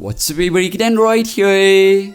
What's up everybody, Android here.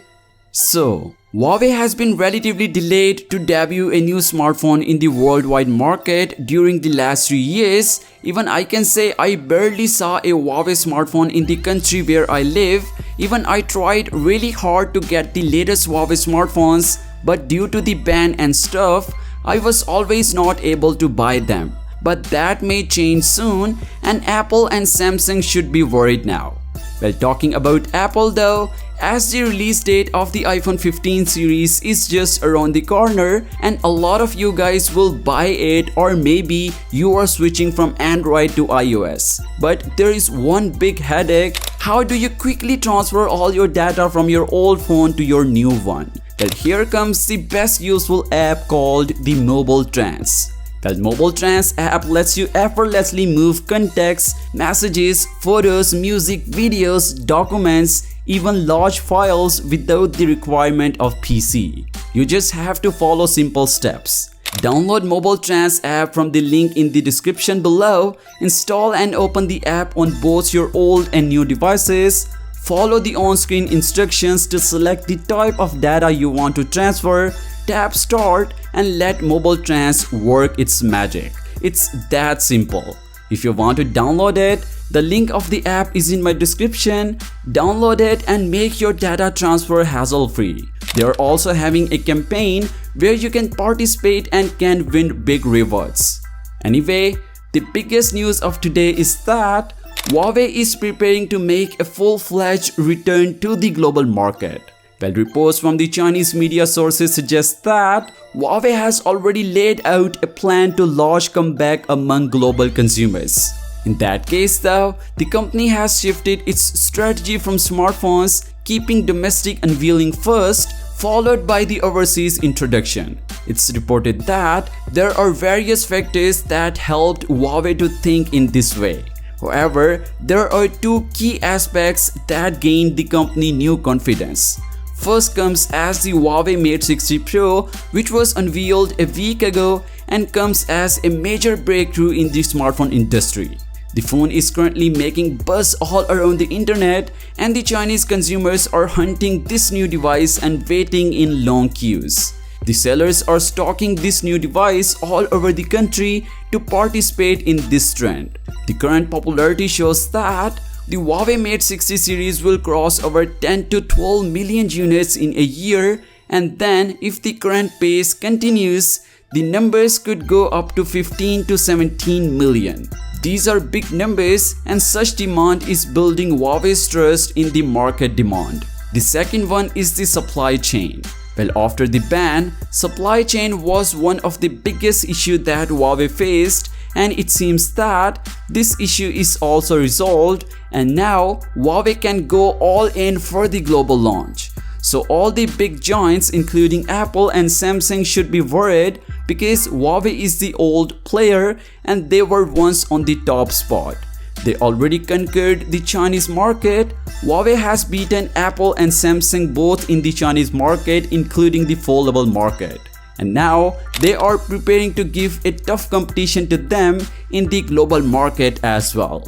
So, Huawei has been relatively delayed to debut a new smartphone in the worldwide market during the last 3 years. Even I can say I barely saw a Huawei smartphone in the country where I live. Even I tried really hard to get the latest Huawei smartphones, but due to the ban and stuff, I was always not able to buy them. But that may change soon, and Apple and Samsung should be worried now. Well, talking about Apple though, as the release date of the iPhone 15 series is just around the corner and a lot of you guys will buy it, or maybe you are switching from Android to iOS. But there is one big headache: how do you quickly transfer all your data from your old phone to your new one? Well, here comes the best useful app called the MobileTrans. The MobileTrans app lets you effortlessly move contacts, messages, photos, music, videos, documents, even large files without the requirement of PC. You just have to follow simple steps. Download MobileTrans app from the link in the description below, install and open the app on both your old and new devices. Follow the on-screen instructions to select the type of data you want to transfer. Tap start and let MobileTrans work its magic. It's that simple. If you want to download it, the link of the app is in my description. Download it and make your data transfer hassle-free. They are also having a campaign where you can participate and can win big rewards. Anyway, the biggest news of today is that Huawei is preparing to make a full-fledged return to the global market. Well, reports from the Chinese media sources suggest that Huawei has already laid out a plan to large comeback among global consumers. In that case though, the company has shifted its strategy from smartphones, keeping domestic unveiling first, followed by the overseas introduction. It's reported that there are various factors that helped Huawei to think in this way. However, there are two key aspects that gained the company new confidence. First comes as the Huawei Mate 60 Pro, which was unveiled a week ago and comes as a major breakthrough in the smartphone industry. The phone is currently making buzz all around the internet, and the Chinese consumers are hunting this new device and waiting in long queues. The sellers are stocking this new device all over the country to participate in this trend. The current popularity shows that the Huawei Mate 60 series will cross over 10 to 12 million units in a year, and then if the current pace continues, the numbers could go up to 15 to 17 million. These are big numbers, and such demand is building Huawei's trust in the market demand. The second one is the supply chain. Well, after the ban, supply chain was one of the biggest issues that Huawei faced, and it seems that this issue is also resolved, and now Huawei can go all in for the global launch. So all the big giants including Apple and Samsung should be worried, because Huawei is the old player and they were once on the top spot. They already conquered the Chinese market. Huawei has beaten Apple and Samsung both in the Chinese market, including the foldable market. And now they are preparing to give a tough competition to them in the global market as well.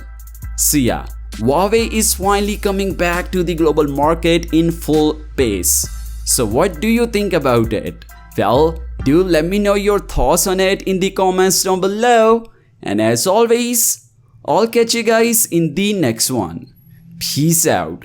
So yeah, Huawei is finally coming back to the global market in full pace. So what do you think about it? Well, do let me know your thoughts on it in the comments down below. And as always, I'll catch you guys in the next one. Peace out.